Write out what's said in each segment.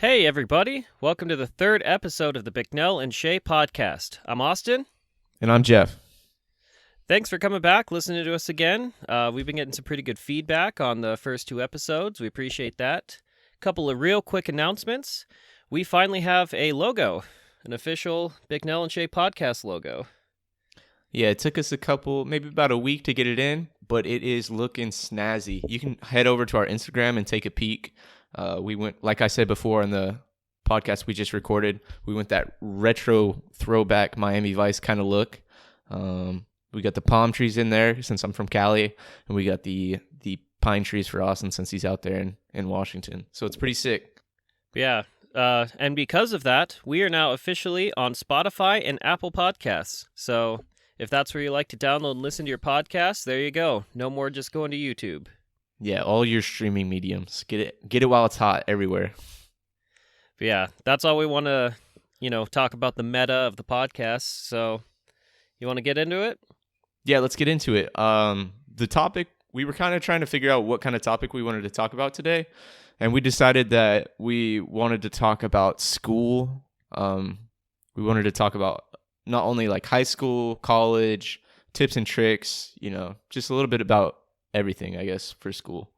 Hey, everybody. Welcome to the third episode of the Bicknell&Shea podcast. I'm Austin. And I'm Jeff. Thanks for coming back, listening to us again. We've been getting some pretty good feedback on the first two episodes. We appreciate that. Couple of real quick announcements. We finally have a logo, an official Bicknell&Shea podcast logo. Yeah, it took us maybe about a week to get it in, but it is looking snazzy. You can head over to our Instagram and take a peek. We went, like I said before in the podcast we just recorded, we went that retro throwback Miami Vice kind of look. We got the palm trees in there since I'm from Cali, and we got the pine trees for Austin since he's out there in Washington. So it's pretty sick. Yeah, and because of that, we are now officially on Spotify and Apple Podcasts. So if that's where you like to download and listen to your podcasts, there you go. No more just going to YouTube. Yeah, all your streaming mediums. Get it while it's hot everywhere. But yeah, that's all we want to, talk about the meta of the podcast. So you want to get into it? Yeah, let's get into it. The topic, we were kind of trying to figure out what kind of topic we wanted to talk about today. And we decided that we wanted to talk about school. We wanted to talk about not only like high school, college, tips and tricks, just a little bit about everything, I guess, for school.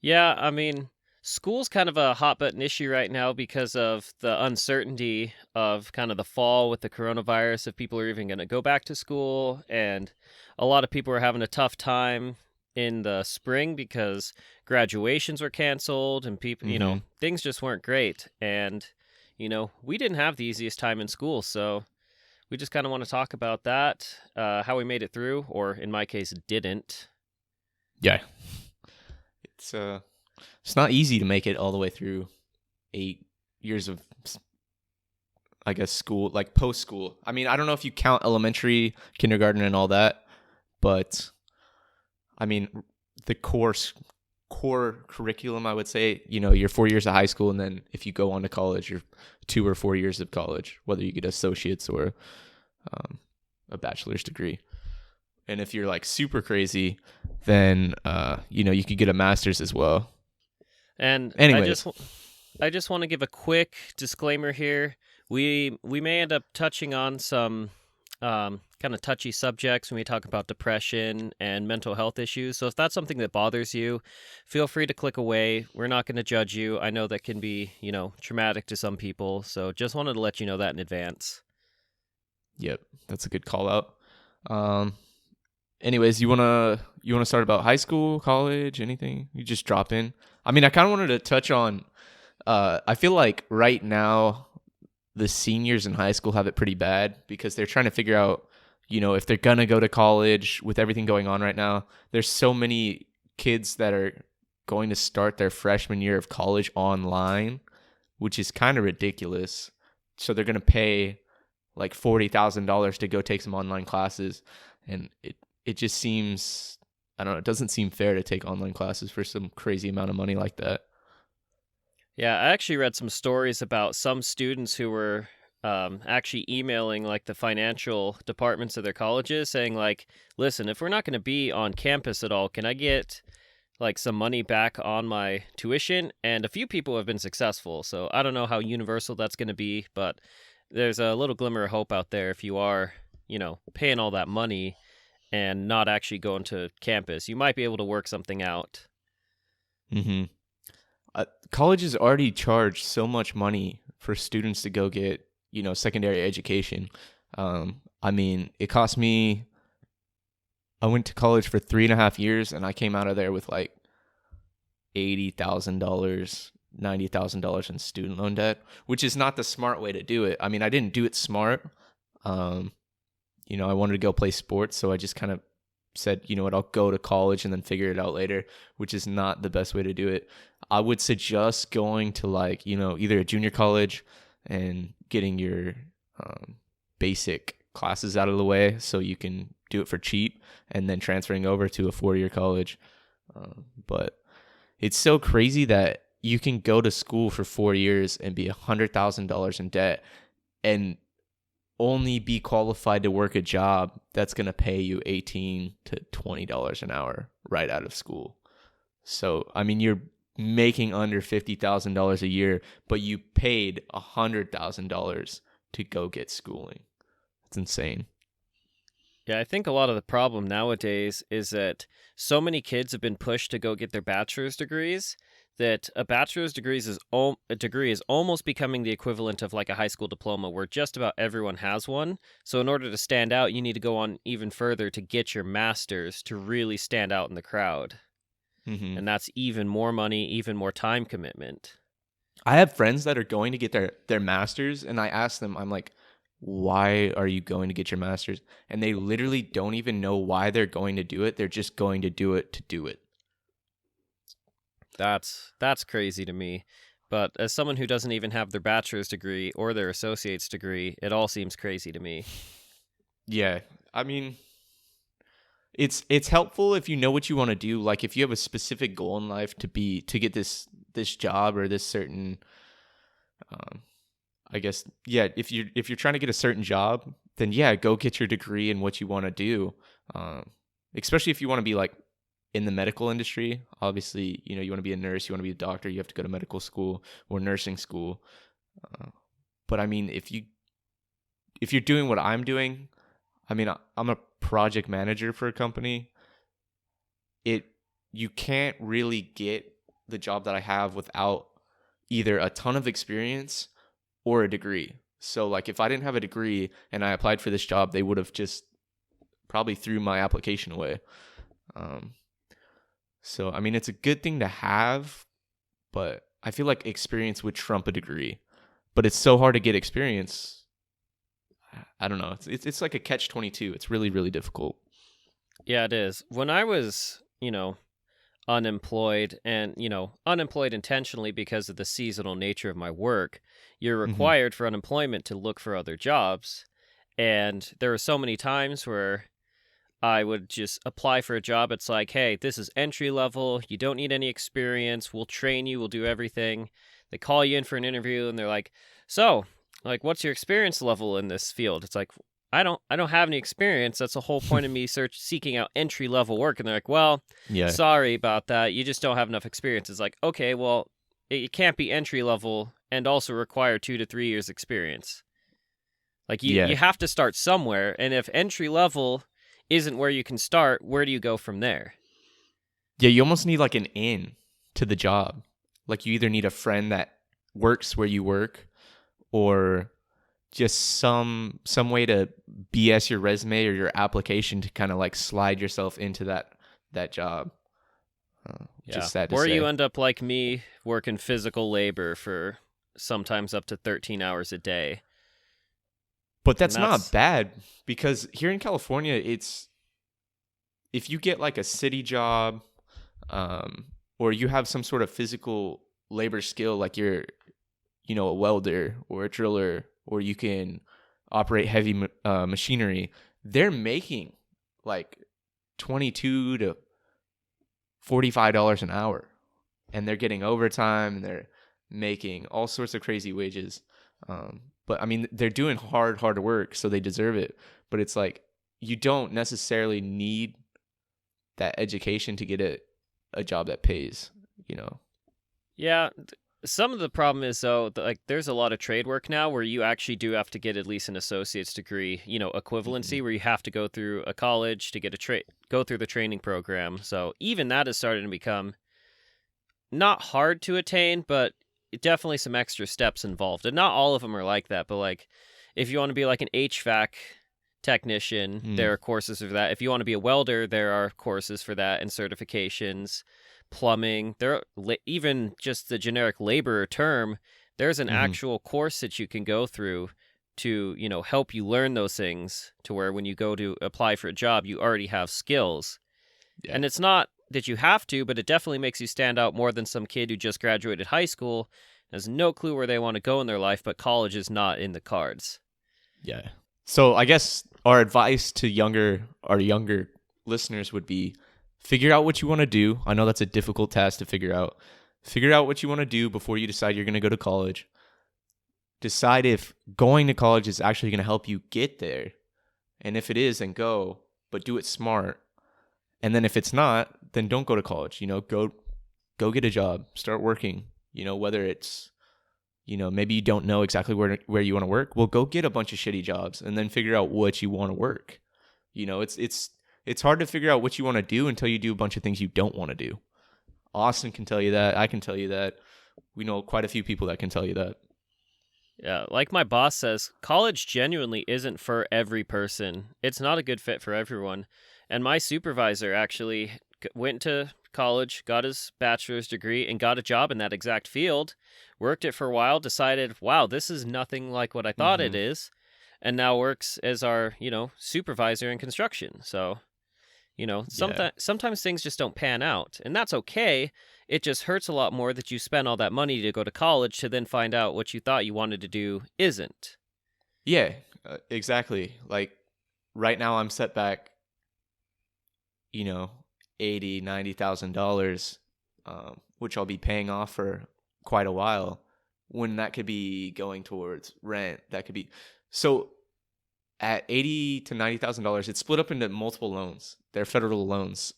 Yeah, I mean, school's kind of a hot button issue right now because of the uncertainty of kind of the fall with the coronavirus, if people are even going to go back to school. And a lot of people are having a tough time in the spring because graduations were canceled and people, things just weren't great. And, we didn't have the easiest time in school. So we just kind of want to talk about that, how we made it through, or in my case, didn't. Yeah. It's not easy to make it all the way through 8 years of, I guess, school, like post-school. I mean, I don't know if you count elementary, kindergarten, and all that, but I mean, the core curriculum, I would say, your 4 years of high school, and then if you go on to college, you're 2 or 4 years of college, whether you get associates or a bachelor's degree. And if you're like super crazy, then you could get a master's as well. And anyways, I just want to give a quick disclaimer here. We may end up touching on some kind of touchy subjects when we talk about depression and mental health issues. So if that's something that bothers you, feel free to click away. We're not going to judge you. I know that can be, traumatic to some people. So just wanted to let you know that in advance. Yep, that's a good call out. Anyways, you wanna start about high school, college, anything? You just drop in. I mean, I kind of wanted to touch on. I feel like right now the seniors in high school have it pretty bad because they're trying to figure out, if they're gonna go to college with everything going on right now. There's so many kids that are going to start their freshman year of college online, which is kind of ridiculous. So they're gonna pay like $40,000 to go take some online classes, and it just seems, I don't know, it doesn't seem fair to take online classes for some crazy amount of money like that. Yeah, I actually read some stories about some students who were actually emailing like the financial departments of their colleges saying like, listen, if we're not going to be on campus at all, can I get like some money back on my tuition? And a few people have been successful. So I don't know how universal that's going to be, but there's a little glimmer of hope out there if you are, paying all that money and not actually going to campus. You might be able to work something out. Mm-hmm. Colleges already charge so much money for students to go get, secondary education. I mean, it cost me, I went to college for 3.5 years and I came out of there with like $80,000, $90,000 in student loan debt, which is not the smart way to do it. I mean, I didn't do it smart. I wanted to go play sports, so I just kind of said, you know what, I'll go to college and then figure it out later, which is not the best way to do it. I would suggest going to like, either a junior college and getting your basic classes out of the way so you can do it for cheap and then transferring over to a 4-year college. But it's so crazy that you can go to school for 4 years and be $100,000 in debt and only be qualified to work a job that's going to pay you $18 to $20 an hour right out of school. So, I mean, you're making under $50,000 a year, but you paid $100,000 to go get schooling. It's insane. Yeah, I think a lot of the problem nowadays is that so many kids have been pushed to go get their bachelor's degrees that a bachelor's degree is almost becoming the equivalent of like a high school diploma where just about everyone has one. So in order to stand out, you need to go on even further to get your master's to really stand out in the crowd. Mm-hmm. And that's even more money, even more time commitment. I have friends that are going to get their masters, and I ask them, I'm like, why are you going to get your master's? And they literally don't even know why they're going to do it. They're just going to do it to do it. That's crazy to me. But as someone who doesn't even have their bachelor's degree or their associate's degree, it all seems crazy to me. Yeah, I mean, it's helpful if you know what you want to do. Like if you have a specific goal in life to get this job or this certain, I guess, yeah. If you're trying to get a certain job, then yeah, go get your degree in what you want to do. Especially if you want to be like in the medical industry. Obviously, you know, you want to be a nurse, you want to be a doctor, you have to go to medical school or nursing school. But I mean, if you're doing what I'm doing, I mean, I'm a project manager for a company. You can't really get the job that I have without either a ton of experience or a degree. So like if I didn't have a degree and I applied for this job, they would have just probably threw my application away. So I mean, it's a good thing to have, but I feel like experience would trump a degree. But it's so hard to get experience. I don't know. It's like a catch-22. It's really, really difficult. Yeah, it is. When I was, unemployed and, unemployed intentionally because of the seasonal nature of my work, you're Mm-hmm. required for unemployment to look for other jobs. And there were so many times where I would just apply for a job. It's like, hey, this is entry level. You don't need any experience. We'll train you. We'll do everything. They call you in for an interview and they're like, so, like, what's your experience level in this field? It's like, I don't have any experience. That's the whole point of me seeking out entry level work. And they're like, well, Yeah. sorry about that. You just don't have enough experience. It's like, okay, well, it can't be entry level and also require 2 to 3 years experience. Like you Yeah. have to start somewhere. And if entry level isn't where you can start, where do you go from there? Yeah, you almost need like an in to the job. Like you either need a friend that works where you work or just some way to BS your resume or your application to kind of like slide yourself into that job. Yeah. Just sad to Or you say. end up like me working physical labor for sometimes up to 13 hours a day. But And that's not that's bad because here in California, it's if you get like a city job, or you have some sort of physical labor skill, like you're, a welder or a driller, or you can operate heavy machinery, they're making like 22 to $45 an hour, and they're getting overtime and they're making all sorts of crazy wages. But I mean, they're doing hard work, so they deserve it. But it's like you don't necessarily need that education to get a job that pays. yeah. Some of the problem is though, like there's a lot of trade work now where you actually do have to get at least an associate's degree, Hmm. equivalency where you have to go through a college to get go through the training program. So even that is starting to become not hard to attain, but definitely some extra steps involved. And not all of them are like that, but like if you want to be like an HVAC technician, Mm. there are courses for that. If you want to be a welder, there are courses for that and certifications. Plumbing, even just the generic laborer term, there's an Hmm. actual course that you can go through to, help you learn those things to where when you go to apply for a job, you already have skills. Yeah. And it's not that you have to, but it definitely makes you stand out more than some kid who just graduated high school, has no clue where they want to go in their life, but college is not in the cards. Yeah. So I guess our advice to our younger listeners would be figure out what you want to do. I know that's a difficult task to figure out. Figure out what you want to do before you decide you're going to go to college. Decide if going to college is actually going to help you get there. And if it is, then go, but do it smart. And then if it's not, then don't go to college. Go go get a job, start working. Whether it's, maybe you don't know exactly where you want to work. Well, go get a bunch of shitty jobs and then figure out what you want to work. It's hard to figure out what you want to do until you do a bunch of things you don't want to do. Austin can tell you that. I can tell you that. We know quite a few people that can tell you that. Yeah, like my boss says, college genuinely isn't for every person. It's not a good fit for everyone. And my supervisor actually went to college, got his bachelor's degree, and got a job in that exact field. Worked it for a while, decided, wow, this is nothing like what I thought it is. And now works as our, supervisor in construction. So, sometimes things just don't pan out. And that's okay. It just hurts a lot more that you spent all that money to go to college to then find out what you thought you wanted to do isn't. Yeah, exactly. Like right now I'm set back, $80,000, $90,000, which I'll be paying off for quite a while, when that could be going towards rent. That could be so at $80,000 to $90,000. It's split up into multiple loans. They're federal loans.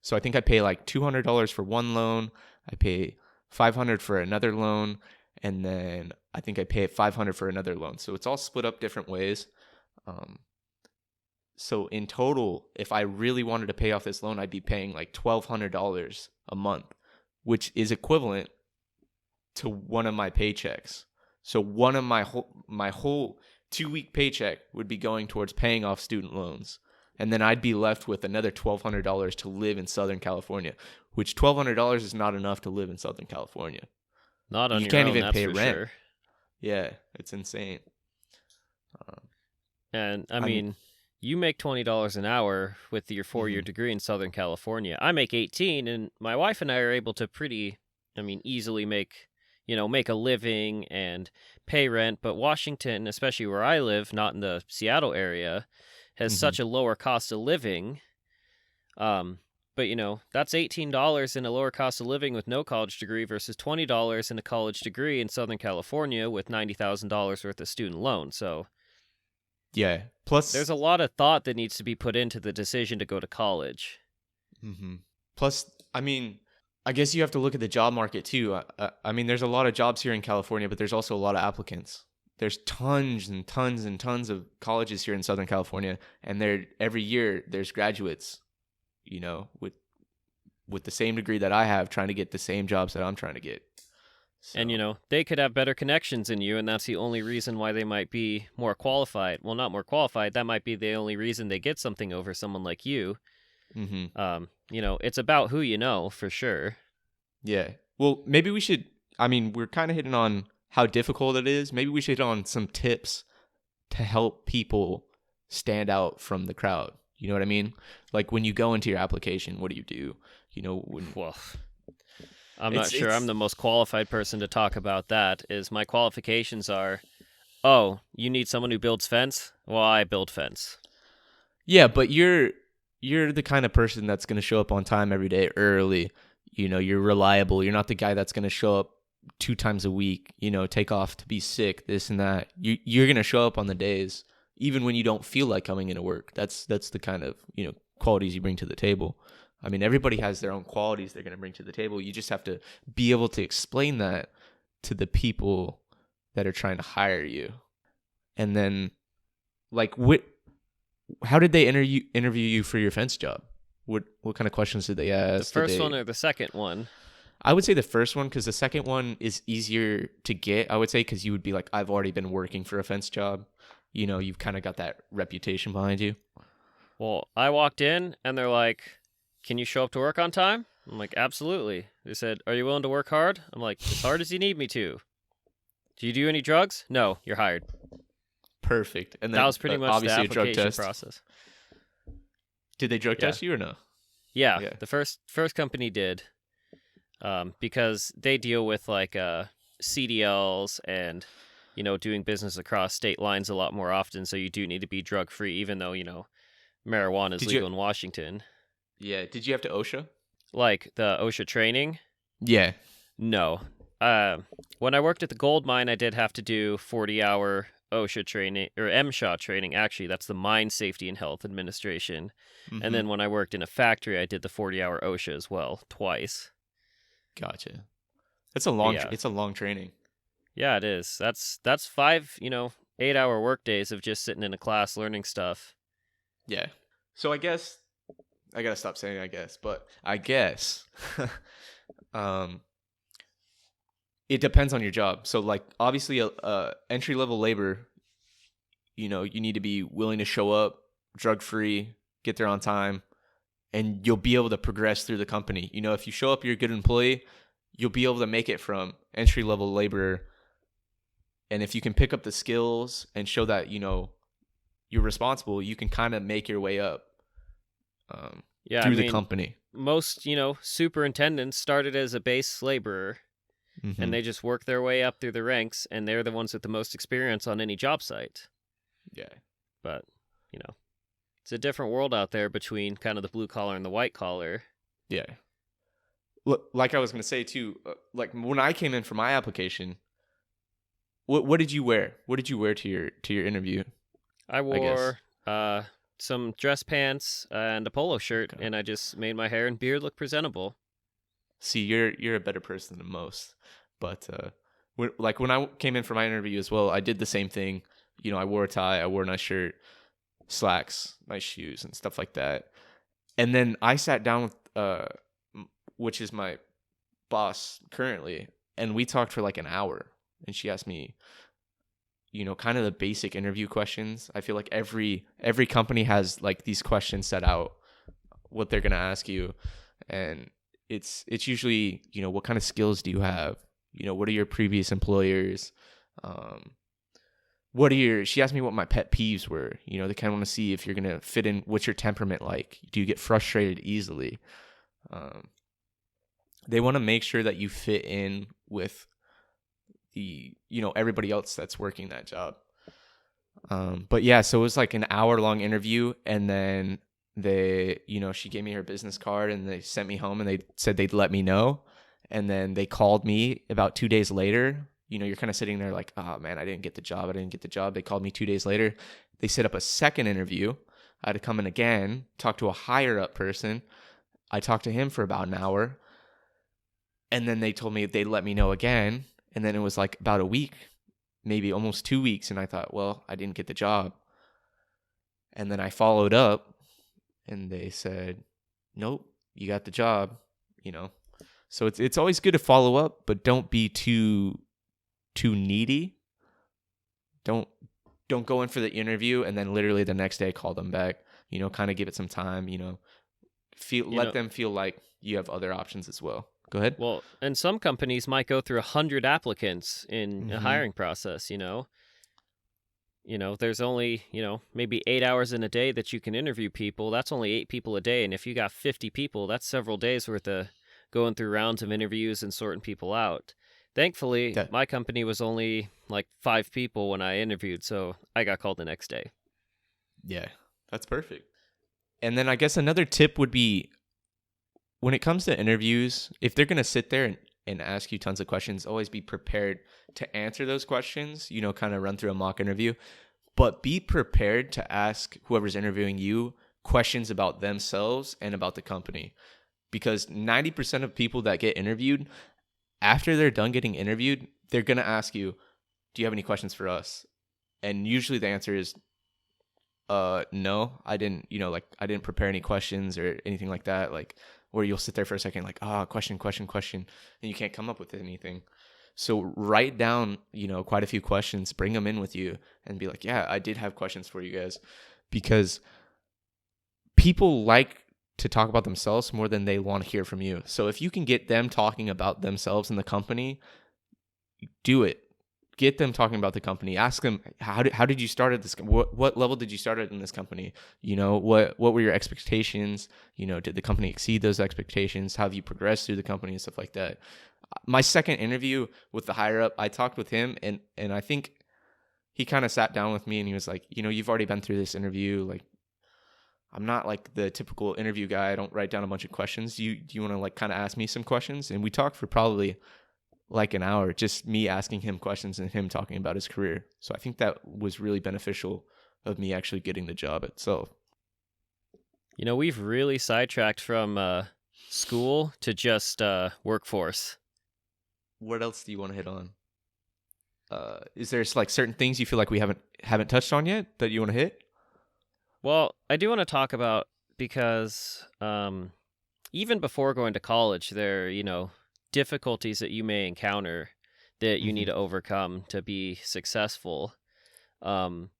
So I think I pay like $200 for one loan. I pay $500 for another loan, and then I think I pay $500 for another loan. So it's all split up different ways. So in total, if I really wanted to pay off this loan, I'd be paying like $1,200 a month, which is equivalent to one of my paychecks. So one of my whole 2-week paycheck would be going towards paying off student loans. And then I'd be left with another $1,200 to live in Southern California, which $1,200 is not enough to live in Southern California. Not on you your can't own, even that's pay for rent. sure. Yeah, it's insane. And I mean, you make $20 an hour with your 4-year degree in Southern California. I make 18, and my wife and I are able to easily make a living and pay rent. But Washington, especially where I live, not in the Seattle area, has such a lower cost of living. But that's $18 in a lower cost of living with no college degree versus $20 in a college degree in Southern California with $90,000 worth of student loan. So yeah, plus there's a lot of thought that needs to be put into the decision to go to college. Plus, I guess you have to look at the job market too. There's a lot of jobs here in California, but there's also a lot of applicants. There's tons and tons and tons of colleges here in Southern California, and every year there's graduates, with the same degree that I have, trying to get the same jobs that I'm trying to get. So. And they could have better connections than you, and that's the only reason why they might be more qualified. Well, not more qualified. That might be the only reason they get something over someone like you. It's about who you know, for sure. Yeah. Well, maybe we should. We're kind of hitting on how difficult it is. Maybe we should hit on some tips to help people stand out from the crowd. You know what I mean? Like when you go into your application, what do you do? Well, I'm not sure I'm the most qualified person to talk about that. Is my qualifications are, oh, you need someone who builds fence? Well, I build fence. Yeah, but you're the kind of person that's going to show up on time every day early. You're reliable. You're not the guy that's going to show up 2 times a week, take off to be sick, this and that. You're going to show up on the days, even when you don't feel like coming into work. That's the kind of, qualities you bring to the table. Everybody has their own qualities they're going to bring to the table. You just have to be able to explain that to the people that are trying to hire you. And then, how did they interview you for your fence job? What kind of questions did they ask? The first one or the second one? I would say the first one, because the second one is easier to get, I would say, because you would be like, I've already been working for a fence job. You've kind of got that reputation behind you. Well, I walked in, and they're like, can you show up to work on time? I'm like, absolutely. They said, are you willing to work hard? I'm like, as hard as you need me to. Do you do any drugs? No, you're hired. Perfect. And then, that was pretty much the application process. Did they drug test you or no? Yeah, okay. The first company did, because they deal with CDLs and doing business across state lines a lot more often. So you do need to be drug free, even though marijuana is legal in Washington. Yeah. Did you have to OSHA? Like the OSHA training? Yeah. No. When I worked at the gold mine, I did have to do 40-hour OSHA training, or MSHA training. Actually, that's the Mine Safety and Health Administration. And then when I worked in a factory, I did the 40-hour OSHA as well, twice. Gotcha. But yeah, It's a long training. yeah, it is. That's 5, 8-hour work days of just sitting in a class learning stuff. Yeah. So I guess I gotta stop saying I guess, but I guess um, it depends on your job. So like obviously a entry level labor, you need to be willing to show up drug free, get there on time, and you'll be able to progress through the company. If you show up, you're a good employee, you'll be able to make it from entry level laborer. And if you can pick up the skills and show that, you're responsible, you can kind of make your way up Yeah, I through the mean, company. most, superintendents started as a base laborer and Hmm. they just work their way up through the ranks and they're the ones with the most experience on any job site. Yeah. But, you know, it's a different world out there between kind of the blue collar and the white collar. Yeah. Look, like I was going to say too, like when I came in for my application, what did you wear? What did you wear to your interview? I I guess. wore some dress pants and a polo shirt, Okay. and I just made my hair and beard look presentable. See, you're a better person than most. But when I came in for my interview as well, I did the same thing. I wore a tie, I wore a nice shirt, slacks, nice shoes, and stuff like that. And then I sat down with which is my boss currently, and we talked for like an hour. And she asked me, kind of the basic interview questions. I feel like every company has like these questions set out, what they're gonna ask you, and it's usually what kind of skills do you have? What are your previous employers? Um, she asked me what my pet peeves were. They kind of want to see if you're gonna fit in. What's your temperament like? Do you get frustrated easily? Um, they want to make sure that you fit in with the everybody else that's working that job. But yeah, so it was like an hour long interview, and then she gave me her business card, and they sent me home, and they said they'd let me know, and then they called me about 2 days later. You're kind of sitting there like, oh man, I didn't get the job. They called me 2 days later. They set up a second interview. I had to come in again, talk to a higher up person. I talked to him for about an hour, and then they told me they'd let me know again. And then it was like about a week, maybe almost 2 weeks. And I thought, well, I didn't get the job. And then I followed up, and they said, nope, you got the job, So it's always good to follow up, but don't be too needy. Don't go in for the interview and then literally the next day call them back. Kind of give it some time, You let know, them feel like you have other options as well. Go ahead. well, and some companies might go through 100 applicants in a Mhm. hiring process, there's only, maybe 8 hours in a day that you can interview people. That's only 8 people a day. And if you got 50 people, that's several days worth of going through rounds of interviews and sorting people out. Thankfully, That my company was only like 5 people when I interviewed, so I got called the next day. Yeah, that's perfect. And then I guess another tip would be when it comes to interviews, if they're going to sit there and ask you tons of questions, always be prepared to answer those questions, kind of run through a mock interview, but be prepared to ask whoever's interviewing you questions about themselves and about the company. Because 90% of people that get interviewed, after they're done getting interviewed, they're going to ask you, do you have any questions for us? And usually the answer is, no, I didn't, like I didn't prepare any questions or anything like that. Like where you'll sit there for a second, like, question, and you can't come up with anything. So write down, quite a few questions, bring them in with you and be like, yeah, I did have questions for you guys, because people like to talk about themselves more than they want to hear from you. So if you can get them talking about themselves and the company, do it. Get them talking about the company. Ask them, how did you start at this? What level did you start at in this company? What were your expectations? Did the company exceed those expectations? How have you progressed through the company and stuff like that? My second interview with the higher up, I talked with him, and I think he kind of sat down with me and he was like, you've already been through this interview. Like, I'm not like the typical interview guy. I don't write down a bunch of questions. Do you want to like kind of ask me some questions? And we talked for probably like an hour, just me asking him questions and him talking about his career. So I think that was really beneficial of me actually getting the job itself. We've really sidetracked from school to just workforce. What else do you want to hit on? Is there like certain things you feel like we haven't touched on yet that you want to hit? Well, I do want to talk about because even before going to college, there are, difficulties that you may encounter that you need Mm-hmm. to overcome to be successful. Um,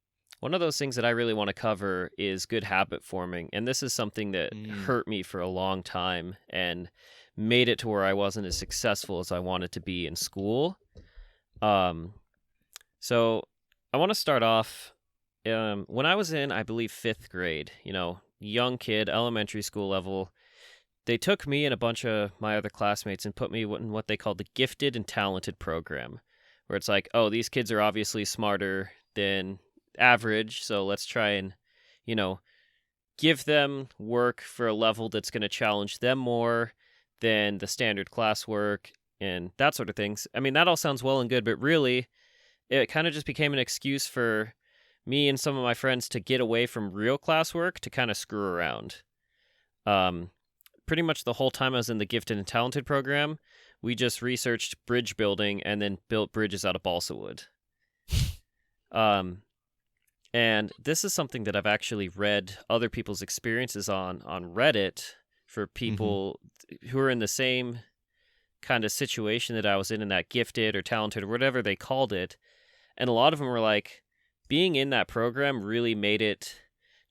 One of those things that I really want to cover is good habit forming. And this is something that Mm. hurt me for a long time and made it to where I wasn't as successful as I wanted to be in school. Um, so I want to start off when I was in, I believe, fifth grade, young kid, elementary school level. They took me and a bunch of my other classmates and put me in what they called the gifted and talented program, where it's like, oh, these kids are obviously smarter than average, so let's try and, you know, give them work for a level that's going to challenge them more than the standard classwork and that sort of things. I mean, that all sounds well and good, but really, it kind of just became an excuse for me and some of my friends to get away from real classwork to kind of screw around. Um, Pretty much the whole time I was in the gifted and talented program, we just researched bridge building and then built bridges out of balsa wood. Um, and this is something that I've actually read other people's experiences on Reddit for Mm-hmm. people who are in the same kind of situation that I was in that gifted or talented or whatever they called it. And a lot of them were like, being in that program really made it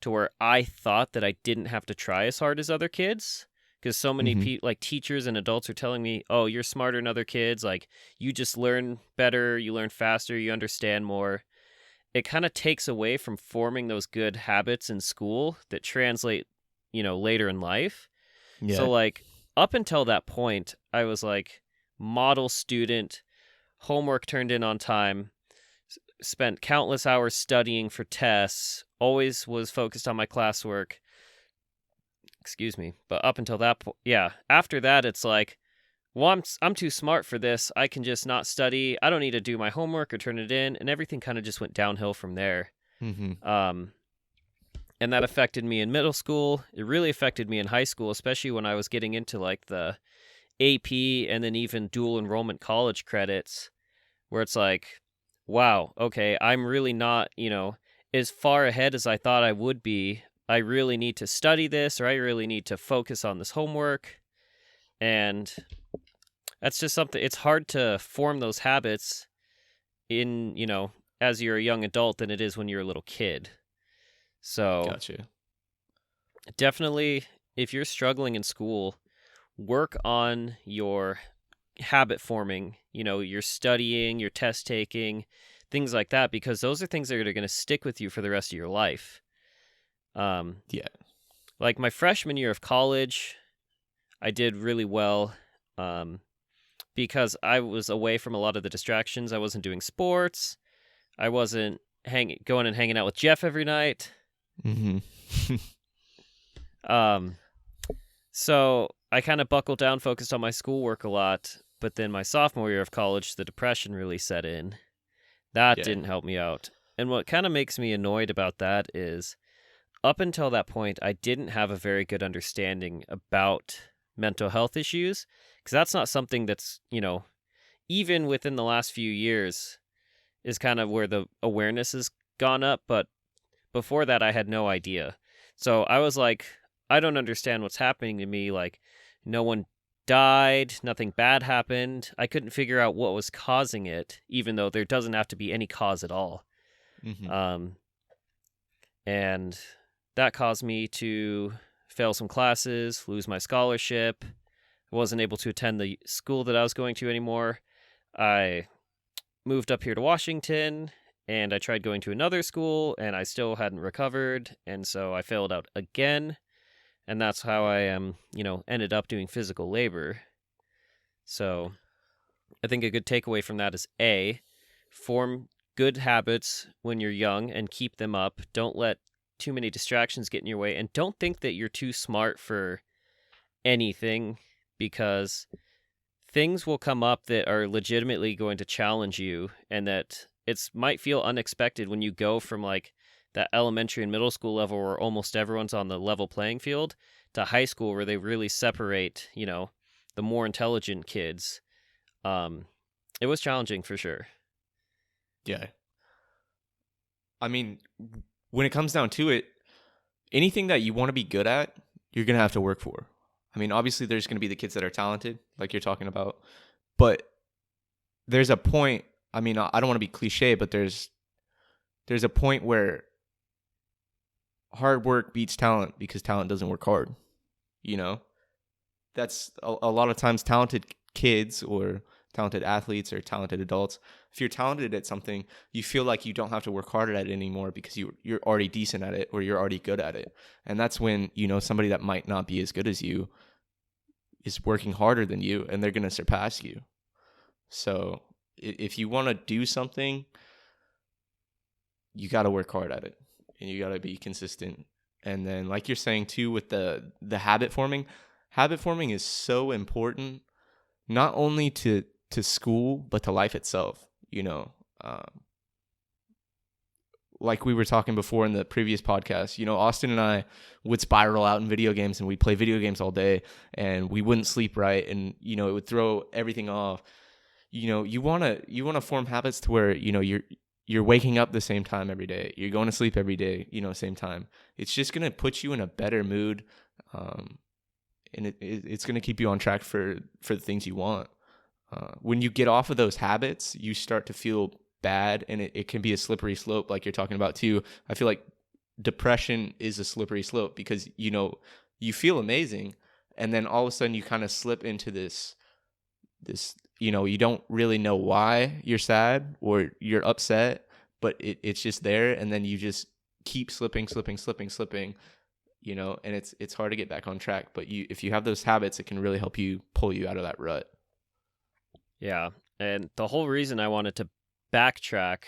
to where I thought that I didn't have to try as hard as other kids because so many Mm-hmm. like teachers and adults are telling me, "Oh, you're smarter than other kids. Like you just learn better, you learn faster, you understand more." It kind of takes away from forming those good habits in school that translate, later in life. So Yeah. like up until that point, I was like model student, homework turned in on time, spent countless hours studying for tests, always was focused on my classwork. Excuse me. But up until that point, yeah, after that, it's like, well, I'm too smart for this. I can just not study. I don't need to do my homework or turn it in. And everything kind of just went downhill from there. Mm-hmm. Um, and that affected me in middle school. It really affected me in high school, especially when I was getting into like the AP and then even dual enrollment college credits, where it's like, wow, okay, I'm really not, as far ahead as I thought I would be. I really need to study this, or I really need to focus on this homework. And that's just something, it's hard to form those habits in, as you're a young adult than it is when you're a little kid. So Gotcha. definitely, if you're struggling in school, work on your habit forming, your studying, your test taking, things like that, because those are things that are going to stick with you for the rest of your life. Um, Yeah. like my freshman year of college, I did really well because I was away from a lot of the distractions. I wasn't doing sports. I wasn't going and hanging out with Jeff every night. Mm-hmm. Um, so I kind of buckled down, focused on my schoolwork a lot. But then my sophomore year of college, the depression really set in. That Yeah. didn't help me out. And what kind of makes me annoyed about that is up until that point, I didn't have a very good understanding about mental health issues because that's not something that's, even within the last few years is kind of where the awareness has gone up. But before that, I had no idea. So I was like, I don't understand what's happening to me. Like, no one died, nothing bad happened. I couldn't figure out what was causing it, even though there doesn't have to be any cause at all. Mm-hmm. Um, and that caused me to fail some classes, lose my scholarship. I wasn't able to attend the school that I was going to anymore. I moved up here to Washington and I tried going to another school and I still hadn't recovered. And so I failed out again. And that's how I ended up doing physical labor. So I think a good takeaway from that is A, form good habits when you're young and keep them up. Don't let too many distractions get in your way and don't think that you're too smart for anything because things will come up that are legitimately going to challenge you and that it's might feel unexpected when you go from like that elementary and middle school level where almost everyone's on the level playing field to high school where they really separate, the more intelligent kids. Um, it was challenging for sure. Yeah. I mean, when it comes down to it, anything that you want to be good at, you're going to have to work for. I mean, obviously there's going to be the kids that are talented, like you're talking about, but there's a point, I mean, I don't want to be cliche, but there's a point where hard work beats talent because talent doesn't work hard, you know? That's a lot of times talented kids or talented athletes or talented adults. If you're talented at something, you feel like you don't have to work hard at it anymore because you're already decent at it or you're already good at it. And that's when, somebody that might not be as good as you is working harder than you and they're going to surpass you. So if you want to do something, you got to work hard at it and you got to be consistent. And then like you're saying too, with the habit forming is so important, not only to school, but to life itself, like we were talking before in the previous podcast, Austin and I would spiral out in video games and we'd play video games all day and we wouldn't sleep right. And, it would throw everything off. You want to form habits to where, you're waking up the same time every day. You're going to sleep every day, same time. It's just going to put you in a better mood. And it's going to keep you on track for the things you want. When you get off of those habits, you start to feel bad, and it can be a slippery slope like you're talking about too. I feel like depression is a slippery slope because, you feel amazing, and then all of a sudden you kind of slip into this, you don't really know why you're sad or you're upset, but it's just there, and then you just keep slipping, and it's hard to get back on track. But if you have those habits, it can really help you pull you out of that rut. Yeah. And the whole reason I wanted to backtrack,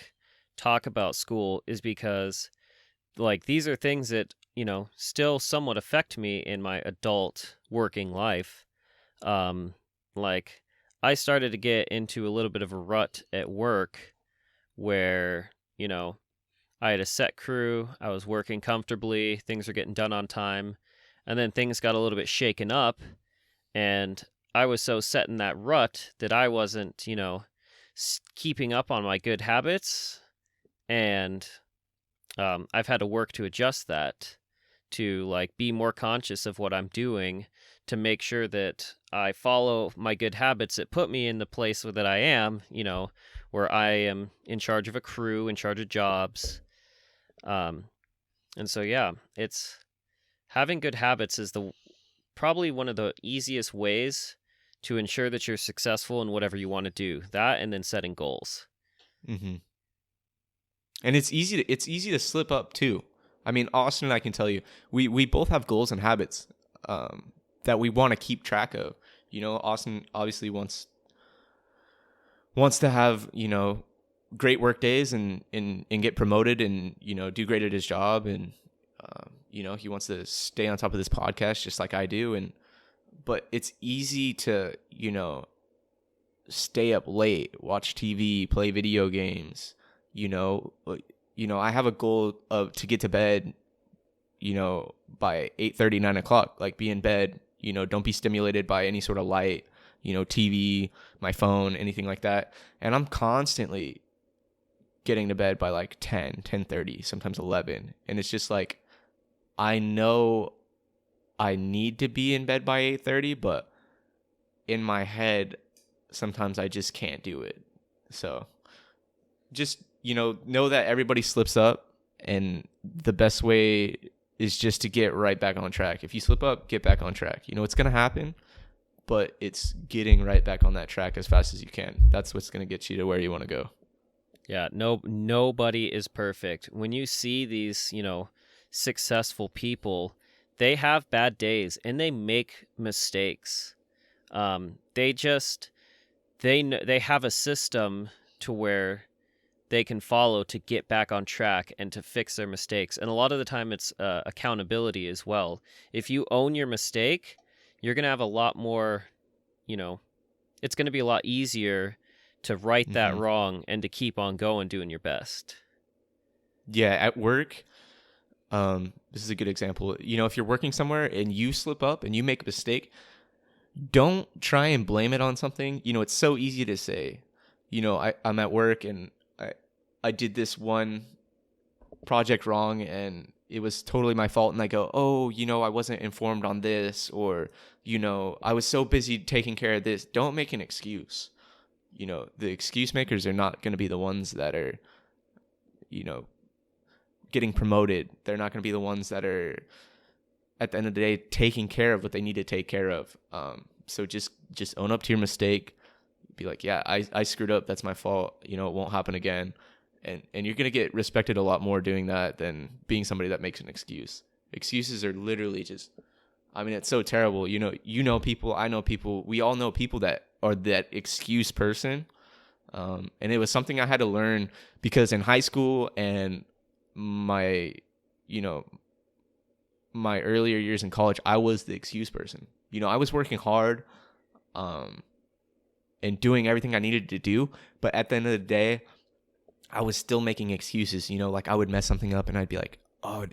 talk about school is because like these are things that, still somewhat affect me in my adult working life. Like I started to get into a little bit of a rut at work where, I had a set crew, I was working comfortably, things were getting done on time, and then things got a little bit shaken up, and I was so set in that rut that I wasn't, keeping up on my good habits, and I've had to work to adjust that, to like be more conscious of what I'm doing, to make sure that I follow my good habits that put me in the place that I am, where I am in charge of a crew, in charge of jobs. And so, yeah, it's having good habits is probably one of the easiest ways to ensure that you're successful in whatever you want to do. That and then setting goals. Mm-hmm. And it's easy to slip up too. I mean, Austin and I can tell you, we both have goals and habits that we want to keep track of. Austin obviously wants to have, great work days and get promoted and, do great at his job. And, he wants to stay on top of this podcast just like I do. But it's easy to, stay up late, watch TV, play video games. I have a goal to get to bed, by 8:30, 9 o'clock, like be in bed, don't be stimulated by any sort of light, TV, my phone, anything like that. And I'm constantly getting to bed by like 10, 10:30, sometimes 11. And it's just like, I know I need to be in bed by 8:30, but in my head, sometimes I just can't do it. So just, know that everybody slips up, and the best way is just to get right back on track. If you slip up, get back on track. It's going to happen, but it's getting right back on that track as fast as you can. That's what's going to get you to where you want to go. Yeah, nobody is perfect. When you see these, successful people, they have bad days and they make mistakes. They have a system to where they can follow to get back on track and to fix their mistakes. And a lot of the time it's accountability as well. If you own your mistake, you're going to have a lot more, it's going to be a lot easier to right that wrong and to keep on going doing your best. Yeah, at work, This is a good example. If you're working somewhere and you slip up and you make a mistake, don't try and blame it on something. It's so easy to say, I'm at work and I did this one project wrong and it was totally my fault. And I go, oh, I wasn't informed on this, or, I was so busy taking care of this. Don't make an excuse. The excuse makers are not going to be the ones that are, getting promoted. They're not going to be the ones that are, at the end of the day, taking care of what they need to take care of. So just own up to your mistake. Be like, yeah, I screwed up. That's my fault. It won't happen again. And you're going to get respected a lot more doing that than being somebody that makes an excuse. Excuses are literally just, it's so terrible. People, I know people, we all know people that are that excuse person. And it was something I had to learn because in high school and my earlier years in college, I was the excuse person. I was working hard and doing everything I needed to do. But at the end of the day, I was still making excuses. Like I would mess something up and I'd be like, oh,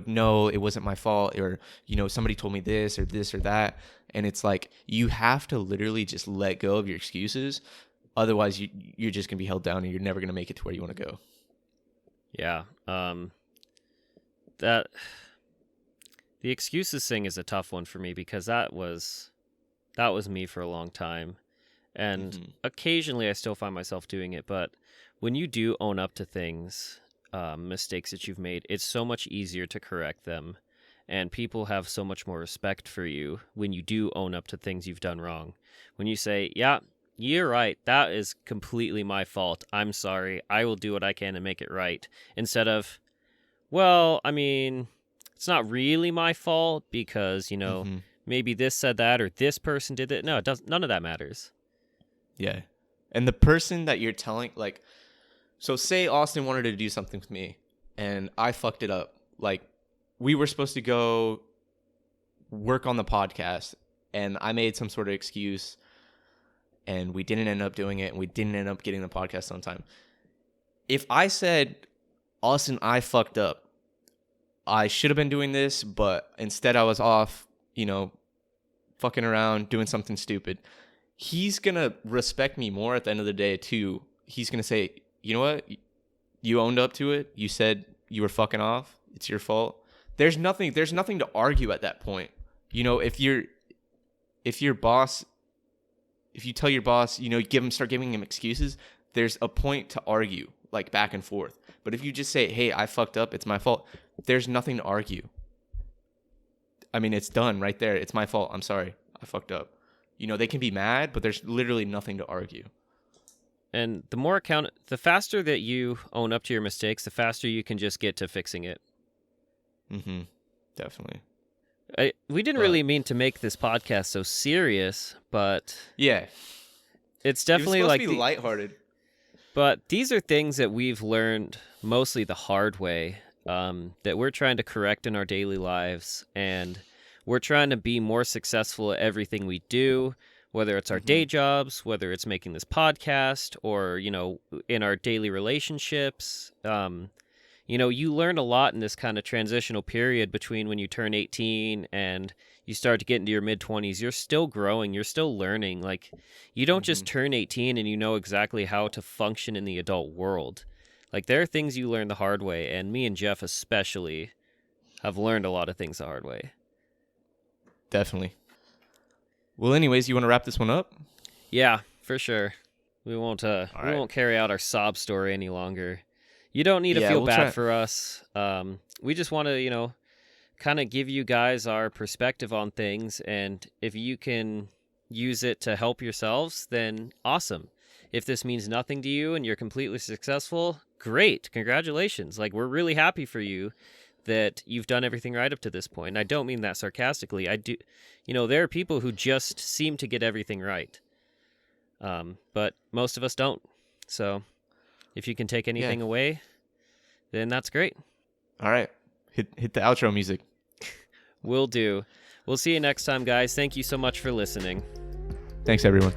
no, it wasn't my fault. Or, somebody told me this or that. And it's like, you have to literally just let go of your excuses. Otherwise, you're just going to be held down and you're never going to make it to where you want to go. Yeah. The excuses thing is a tough one for me because that was me for a long time. And occasionally I still find myself doing it. But when you do own up to things, mistakes that you've made, it's so much easier to correct them. And people have so much more respect for you when you do own up to things you've done wrong. When you say, yeah, you're right, that is completely my fault. I'm sorry. I will do what I can to make it right. Instead of, well, it's not really my fault because, maybe this said that or this person did it. No, it doesn't. None of that matters. Yeah. And the person that you're telling, like, so say Austin wanted to do something with me and I fucked it up. Like, we were supposed to go work on the podcast and I made some sort of excuse and we didn't end up doing it and we didn't end up getting the podcast on time. If I said, Austin, I fucked up, I should have been doing this, but instead I was off, fucking around, doing something stupid, he's going to respect me more at the end of the day, too. He's going to say, you know what? You owned up to it. You said you were fucking off. It's your fault. There's nothing to argue at that point. If your boss, if you tell your boss, start giving him excuses, there's a point to argue, like back and forth. But if you just say, hey, I fucked up, it's my fault, there's nothing to argue. It's done right there. It's my fault. I'm sorry. I fucked up. They can be mad, but there's literally nothing to argue. And the faster that you own up to your mistakes, the faster you can just get to fixing it. Definitely. We didn't really mean to make this podcast so serious, but yeah, it's definitely like to be lighthearted. But these are things that we've learned mostly the hard way, that we're trying to correct in our daily lives, and we're trying to be more successful at everything we do, whether it's our day jobs, whether it's making this podcast, or, in our daily relationships. You learn a lot in this kind of transitional period between when you turn 18 and you start to get into your mid-20s. You're still growing. You're still learning. Like, you don't just turn 18 and you know exactly how to function in the adult world. Like, there are things you learn the hard way, and me and Jeff especially have learned a lot of things the hard way. Definitely. Well, anyways, you want to wrap this one up? Yeah, for sure. We won't carry out our sob story any longer. You don't need to feel bad for us. We just want to, kind of give you guys our perspective on things, and if you can use it to help yourselves, then awesome. If this means nothing to you and you're completely successful, great. Congratulations. Like, we're really happy for you that you've done everything right up to this point. And I don't mean that sarcastically. I do. There are people who just seem to get everything right. But most of us don't. So if you can take anything away, then that's great. All right. Hit the outro music. Will do. We'll see you next time, guys. Thank you so much for listening. Thanks, everyone.